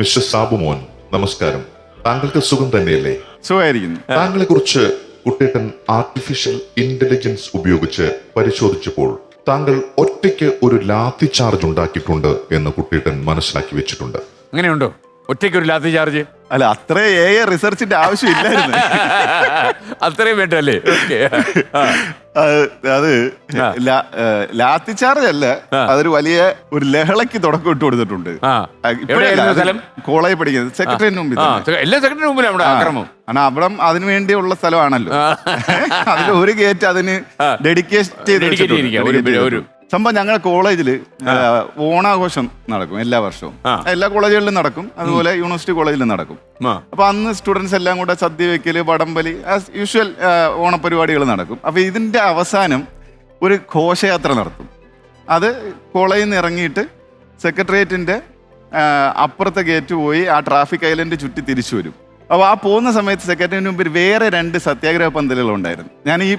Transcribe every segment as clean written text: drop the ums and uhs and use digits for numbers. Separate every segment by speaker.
Speaker 1: Mister Sabumon, നമസ്കാരം. താങ്കൾക്ക് സുഖം തന്നെയല്ലേ?
Speaker 2: സുഖമായിരിക്കുന്നു.
Speaker 1: താങ്കളെ കുറിച്ച് കുട്ടേട്ടൻ ആർട്ടിഫിഷ്യൽ ഇന്റലിജൻസ് ഉപയോഗിച്ച് പരിശോധിച്ചപ്പോൾ താങ്കൾ ഒറ്റയ്ക്ക് ഒരു ലാത്തി ചാർജ് ഉണ്ടാക്കിയിട്ടുണ്ട് എന്ന് കുട്ടേട്ടൻ മനസ്സിലാക്കി വെച്ചിട്ടുണ്ട്.
Speaker 3: അങ്ങനെയുണ്ടോ? ഒറ്റയ്ക്ക് ഒരു ലാത്തി ചാർജ്?
Speaker 2: അല്ല, അത്ര റിസർച്ചിന്റെ ആവശ്യമില്ലായിരുന്നു.
Speaker 3: അത്രയും വേണ്ടല്ലേ?
Speaker 2: അത് ലാത്തി ചാർജ് അല്ല, അതൊരു വലിയ ഒരു ലഹളയ്ക്ക് തുടക്കം ഇട്ട് കൊടുത്തിട്ടുണ്ട്. കോളേജ് പഠിക്കുന്നത് സെക്രട്ടറിന് മുമ്പിൽ,
Speaker 3: എല്ലാ സെക്രട്ടറിന് മുമ്പിൽ അവിടെ ആക്രമം.
Speaker 2: കാരണം അവിടെ അതിനു വേണ്ടിയുള്ള സ്ഥലമാണല്ലോ. അതിൽ ഒരു ഗേറ്റ് അതിന് ഡെഡിക്കേറ്റ് ചെയ്ത് സംഭവം. ഞങ്ങളുടെ കോളേജിൽ ഓണാഘോഷം നടക്കും എല്ലാ വർഷവും. എല്ലാ കോളേജുകളിലും നടക്കും, അതുപോലെ യൂണിവേഴ്സിറ്റി കോളേജിലും നടക്കും. അപ്പൊ അന്ന് സ്റ്റുഡൻസ് എല്ലാം കൂടെ സദ്യ വെക്കല്, വടംവലി, ആസ് യൂഷ്വൽ ഓണപരിപാടികൾ നടക്കും. അപ്പൊ ഇതിന്റെ അവസാനം ഒരു ഘോഷയാത്ര നടത്തും. അത് കോളേജിൽ നിന്ന് ഇറങ്ങിയിട്ട് സെക്രട്ടേറിയറ്റിന്റെ അപ്പുറത്തെ ഗേറ്റ് പോയി ആ ട്രാഫിക് ഐലൻഡ് ചുറ്റി തിരിച്ചു വരും. അപ്പോൾ ആ പോകുന്ന സമയത്ത് സെക്രട്ടേറിയറ്റിന് മുമ്പിൽ വേറെ 2 സത്യാഗ്രഹ പന്തലുകൾ ഉണ്ടായിരുന്നു. ഞാൻ ഈ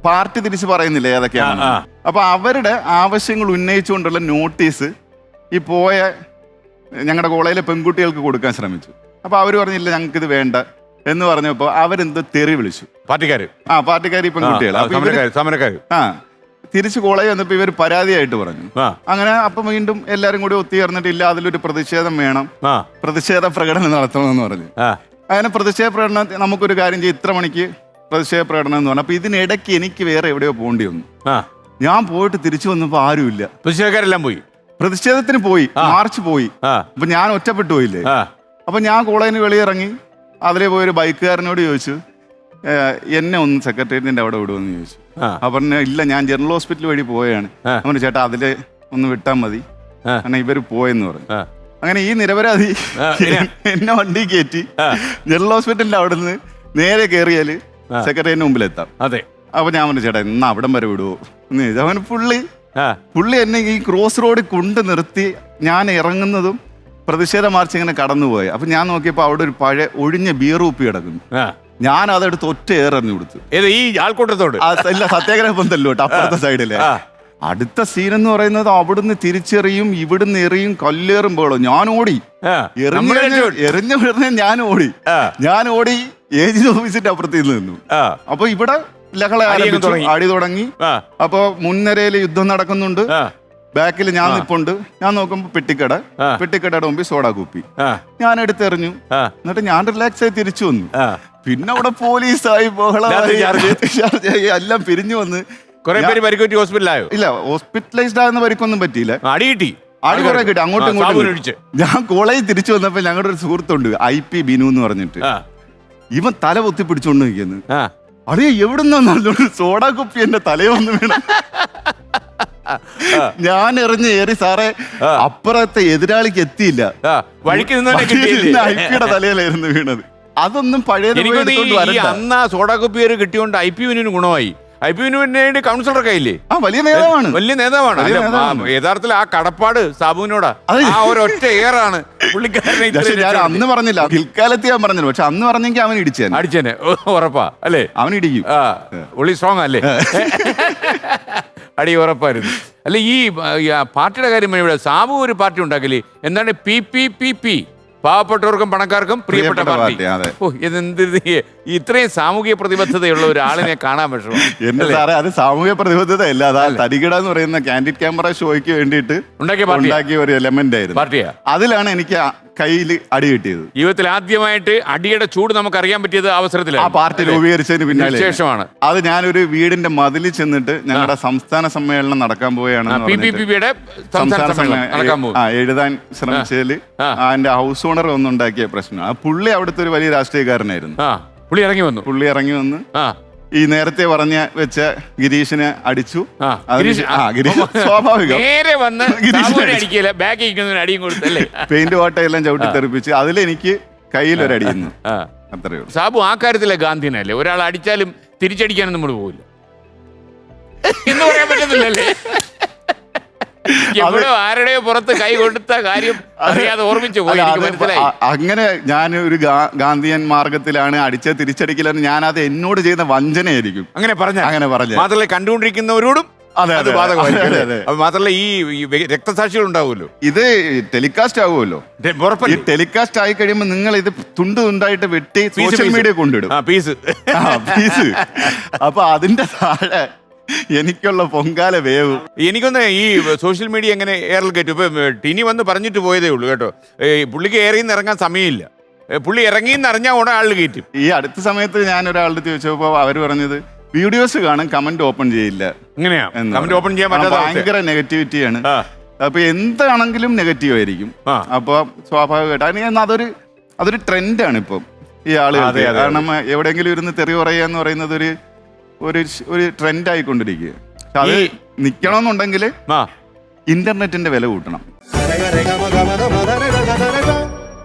Speaker 2: പാർട്ടി തിരിച്ച് പറയുന്നില്ല ഏതൊക്കെയാണ്. അപ്പൊ അവരുടെ ആവശ്യങ്ങൾ ഉന്നയിച്ചുകൊണ്ടുള്ള നോട്ടീസ് ഈ പോയ ഞങ്ങളുടെ കോളേജിലെ പെൺകുട്ടികൾക്ക് കൊടുക്കാൻ ശ്രമിച്ചു. അപ്പൊ അവർ പറഞ്ഞില്ല, ഞങ്ങൾക്ക് ഇത് വേണ്ട എന്ന് പറഞ്ഞപ്പോ അവരെന്തോ തെറി വിളിച്ചു.
Speaker 3: പാർട്ടിക്കാര്
Speaker 2: പാർട്ടിക്കാർ ഈ പെൺകുട്ടികൾ തിരിച്ച് കോളേജ് വന്നപ്പോ ഇവർ പരാതിയായിട്ട് പറഞ്ഞു. അങ്ങനെ അപ്പൊ വീണ്ടും എല്ലാരും കൂടി ഒത്തുചേർന്നിട്ടില്ല, അതിലൊരു പ്രതിഷേധം വേണം, പ്രതിഷേധ പ്രകടനം നടത്തണമെന്ന് പറഞ്ഞു. അങ്ങനെ പ്രതിഷേധ പ്രകടനം നമുക്കൊരു കാര്യം ചെയ്യും, ഇത്ര മണിക്ക് പ്രതിഷേധ പ്രകടനം എന്ന് പറഞ്ഞു. അപ്പൊ ഇതിനിടയ്ക്ക് എനിക്ക് വേറെ എവിടെയോ പോകേണ്ടി വന്നു. ഞാൻ പോയിട്ട് തിരിച്ചു വന്നപ്പോ ആരുമില്ല.
Speaker 3: പ്രതിഷേധക്കാരെല്ലാം പോയി,
Speaker 2: പ്രതിഷേധത്തിന് പോയി, മാർച്ച് പോയി. അപ്പൊ ഞാൻ ഒറ്റപ്പെട്ടു പോയില്ലേ. അപ്പൊ ഞാൻ കോളേജിന് വെളിയിറങ്ങി അതിലെ പോയൊരു ബൈക്കുകാരനോട് ചോദിച്ചു, എന്നെ ഒന്ന് സെക്രട്ടേറിയറ്റിന്റെ അവിടെ വിടുമെന്ന് ചോദിച്ചു. അപ്പൊ ഇല്ല, ഞാൻ ജനറൽ ഹോസ്പിറ്റൽ വഴി പോയാണ്. അവന് ചേട്ടാ അതില് ഒന്ന് വിട്ടാൽ മതി, കാരണം ഇവര് പോയെന്ന് പറഞ്ഞു. അങ്ങനെ ഈ നിരപരാധി എന്നെ വണ്ടി കയറ്റി ജനറൽ ഹോസ്പിറ്റലിന്റെ അവിടെ നിന്ന് നേരെ കയറിയാല് സെക്രട്ടറിയുടെ മുമ്പിലെത്താം.
Speaker 3: അതെ.
Speaker 2: അപ്പൊ ഞാൻ പറഞ്ഞു, ചേട്ടാ എന്നാ അവിടം വരെ വിടുവോ എന്ന് ചോദിച്ചു. അവന് പുള്ളി എന്നെ ഈ ക്രോസ് റോഡിൽ കൊണ്ട് നിർത്തി ഞാൻ ഇറങ്ങുന്നതും പ്രതിഷേധ മാർച്ച് ഇങ്ങനെ കടന്നുപോയി. അപ്പൊ ഞാൻ നോക്കിയപ്പോ അവിടെ ഒരു പഴയ ഒഴിഞ്ഞ ബിയർ കുപ്പി കിടക്കുന്നു. ഞാൻ അതെടുത്ത് ഒറ്റ ഏറെറിഞ്ഞു കൊടുത്തു.
Speaker 3: ഈ ആൾക്കൂട്ടത്തോട്
Speaker 2: ഇല്ല, സത്യാഗ്രഹ പന്തല്ലോട്ട് അപ്പുറത്തെ സൈഡിലെ. അടുത്ത സീൻ എന്ന് പറയുന്നത് അവിടുന്ന് തിരിച്ചെറിയും, ഇവിടുന്ന് എറിയും, കല്ലേറുമ്പോഴോ ഞാൻ ഓടി, എറിഞ്ഞ വിടുന്ന ഞാൻ ഓടി ഏജൻസി ഓഫീസിന്റെ അപ്പുറത്ത് നിന്നു. അപ്പൊ ഇവിടെ ലഹള ആരംഭിച്ചു, അടി തുടങ്ങി. അപ്പൊ മുൻനിരയില് യുദ്ധം നടക്കുന്നുണ്ട്, ബാക്കിൽ ഞാൻ നിപ്പുണ്ട്. ഞാൻ നോക്കുമ്പോ പെട്ടിക്കടയുടെ മുമ്പിൽ സോഡാ കുപ്പി ഞാൻ എടുത്തെറിഞ്ഞു. എന്നിട്ട് ഞാൻ റിലാക്സ് ആയി തിരിച്ചു വന്നു. പിന്നെ അവിടെ പോലീസായി ബഹളമായി എല്ലാം പിരിഞ്ഞു വന്ന്
Speaker 3: ഹോസ്പിറ്റലായോ?
Speaker 2: ഇല്ല, ഹോസ്പിറ്റലൈസ്ഡ് ആകുന്ന പരിക്കൊന്നും പറ്റിയില്ല.
Speaker 3: അടി കിട്ടി,
Speaker 2: കുറെ കിട്ടി, അങ്ങോട്ടും ഇങ്ങോട്ടും. ഞാൻ കോളേജിൽ തിരിച്ചു വന്നപ്പോ ഞങ്ങളുടെ ഒരു സുഹൃത്തുണ്ട്, IP ബിനു എന്ന് പറഞ്ഞിട്ട്. ഇവൻ തല പൊത്തി പിടിച്ചോണ്ട് നിൽക്കുന്നു. അറിയ എവിടുന്നോണ്ട് സോഡാ കുപ്പി എന്റെ തലയെ വന്ന് വീണ. ഞാൻ എറിഞ്ഞ് ഏറി സാറേ, അപ്പുറത്തെ എതിരാളിക്ക് എത്തിയില്ല, IP തലയിലായിരുന്നു വീണത്. അതൊന്നും പഴയത്
Speaker 3: അന്ന് സോഡാ കുപ്പി കിട്ടിയോണ്ട് IP ബിനുവിന് ഗുണമായി. IP ബിനുവിന് വേണ്ടി കൗൺസിലറൊക്കെ ഇല്ലേ?
Speaker 2: വലിയ നേതാവാണ്,
Speaker 3: വലിയ നേതാവാണ്. യഥാർത്ഥത്തിൽ ആ കടപ്പാട് സാബുവിനോടാ, ആ ഒരൊറ്റ ഏറാണ് പുള്ളിക്കാരനെ.
Speaker 2: ഞാൻ അന്ന് പറഞ്ഞില്ല, പിൽക്കാലത്ത് ഞാൻ പറഞ്ഞില്ല, പക്ഷെ അന്ന് പറഞ്ഞെങ്കിൽ അവൻ അടിച്ചേനെ.
Speaker 3: ഉറപ്പാ അല്ലേ?
Speaker 2: അവൻ ഇടിക്കും.
Speaker 3: പുള്ളി സ്ട്രോങ് അല്ലേ? അടി ഉറപ്പായിരുന്നു. അല്ല, ഈ പാർട്ടിയുടെ കാര്യം ഇവിടെ സാബു ഒരു പാർട്ടി ഉണ്ടാക്കില്ലേ, എന്താണ് PPPP, പാവപ്പെട്ടവർക്കും പണക്കാർക്കും പ്രിയപ്പെട്ട പാർട്ടി. ഇതെന്ത് ഇത്രയും സാമൂഹിക പ്രതിബദ്ധതയുള്ള ഒരാളിനെ കാണാൻ പറ്റുമോ?
Speaker 2: എന്റെ സാറേ, അത് സാമൂഹിക പ്രതിബദ്ധത അല്ല, അത് തരികിട എന്ന് പറയുന്ന കാൻഡിഡ് ക്യാമറ ഷോയ്ക്ക് വേണ്ടിയിട്ട് ഉണ്ടാക്കിയ ഒരു എലമെന്റ് ആയിരുന്നു പാർട്ടിയാ. അതിലാണ് എനിക്ക് കയ്യിൽ അടി കിട്ടിയത്.
Speaker 3: ജീവിതത്തിൽ ആദ്യമായിട്ട് അടിയുടെ ചൂട് നമുക്ക് അറിയാൻ പറ്റിയത് അവസരത്തിലാണ്.
Speaker 2: ആ പാർട്ടി രൂപീകരിച്ചതിന് പിന്നാലെ
Speaker 3: ശേഷമാണ്.
Speaker 2: അത് ഞാനൊരു വീടിന്റെ മതിലിൽ ചെന്നിട്ട് ഞങ്ങളുടെ സംസ്ഥാന സമ്മേളനം നടക്കാൻ പോവുകയാണ്, എഴുതാൻ ശ്രമിച്ചതിൽ എന്റെ ഹൗസ് ഓണർ ഒന്നുണ്ടാക്കിയ പ്രശ്നം. ആ പുള്ളി അവിടുത്തെ ഒരു വലിയ രാഷ്ട്രീയക്കാരനായിരുന്നു.
Speaker 3: പുള്ളി ഇറങ്ങി വന്നു
Speaker 2: ഈ നേരത്തെ പറഞ്ഞ വെച്ച ഗിരീഷിനെ അടിച്ചു. സ്വാഭാവികം, പെയിന്റ് വാട്ടയെല്ലാം ചവിട്ടി തെറിപ്പിച്ച് അതിലെനിക്ക് കയ്യിലൊരടിയുന്നു. അത്രയേ ഉള്ളൂ.
Speaker 3: സാബു ആ കാര്യത്തിലെ ഗാന്ധിനല്ലേ, ഒരാൾ അടിച്ചാലും തിരിച്ചടിക്കാനും നമ്മൾ പോകില്ല എന്ന് പറയാൻ പറ്റുന്നില്ലല്ലേ? ആരുടെയോ പുറത്ത് കൈ കൊടുത്ത കാര്യം അറിയാതെ ഓർമ്മിച്ചു പോയി.
Speaker 2: അങ്ങനെ ഞാൻ ഒരു ഗാന്ധിയൻ മാർഗത്തിലാണ് അടിച്ച തിരിച്ചടിക്കലെന്ന് ഞാൻ അത് എന്നോട് ചെയ്യുന്ന വഞ്ചനയായിരിക്കും.
Speaker 3: അങ്ങനെ പറഞ്ഞു മാത്രമല്ല കണ്ടുകൊണ്ടിരിക്കുന്നവരോടും
Speaker 2: അതെ,
Speaker 3: അത്
Speaker 2: അതെ.
Speaker 3: ബാധകമായിരിക്കും
Speaker 2: അതെ,
Speaker 3: അല്ലേ?
Speaker 2: അതെ.
Speaker 3: അപ്പൊ മാത്രമല്ല ഈ രക്തസാക്ഷികൾ ഉണ്ടാവുമല്ലോ.
Speaker 2: ഇത് ടെലികാസ്റ്റ് ആവുമല്ലോ. ഈ
Speaker 3: ഉറപ്പല്ലേ?
Speaker 2: ടെലികാസ്റ്റ് ആയി കഴിയുമ്പോൾ നിങ്ങൾ ഇത് തുണ്ടായിട്ട് വെട്ടി സോഷ്യൽ മീഡിയ കൊണ്ടിടും.
Speaker 3: Piece
Speaker 2: piece. അപ്പൊ അതിന്റെ താഴെ എനിക്കുള്ള പൊങ്കാല വേവ്.
Speaker 3: എനിക്കൊന്ന് ഈ സോഷ്യൽ മീഡിയ എങ്ങനെ എയറിൽ കയറ്റും? ഇപ്പൊ ടിനി വന്ന് പറഞ്ഞിട്ട് പോയതേ ഉള്ളൂ കേട്ടോ. പുള്ളിക്ക് എയറിൽ നിന്ന് ഇറങ്ങാൻ സമയമില്ല. പുള്ളി ഇറങ്ങിയെന്ന് അറിഞ്ഞാൽ ഉടനെ ആളിൽ കയറ്റും.
Speaker 2: ഈ അടുത്ത സമയത്ത് ഞാൻ ഒരാളുടെ ചോദിച്ചപ്പോ അവര് പറഞ്ഞത് വീഡിയോസ് കാണും, കമന്റ് ഓപ്പൺ ചെയ്യില്ല.
Speaker 3: ഇങ്ങനെയാ
Speaker 2: എന്ന്
Speaker 3: കമന്റ് ഓപ്പൺ ചെയ്യാൻ
Speaker 2: പറഞ്ഞു.
Speaker 3: പറ്റാത്ത
Speaker 2: ഭയങ്കര നെഗറ്റിവിറ്റിയാണ്.
Speaker 3: ആ.
Speaker 2: അപ്പൊ എന്താണെങ്കിലും നെഗറ്റീവ് ആയിരിക്കും.
Speaker 3: ആ.
Speaker 2: അപ്പൊ സ്വാഭാവികമായിട്ട് അതിന് അതൊരു ട്രെൻഡാണ് ഇപ്പം ഈ ആളുകൾ.
Speaker 3: അതെ, അതെ,
Speaker 2: കാരണം എവിടെയെങ്കിലും ഇരുന്ന് തെറി പറയുക എന്ന് പറയുന്നത് ഒരു ട്രെൻഡ് ആയിക്കൊണ്ടിരിക്കുക. പക്ഷെ അത്
Speaker 3: ഈ-
Speaker 2: നിക്കണമെന്നുണ്ടെങ്കിൽ
Speaker 3: ആ
Speaker 2: ഇന്റർനെറ്റിന്റെ വില കൂട്ടണം.
Speaker 4: Rega, rega, maga, maga, maga, rega.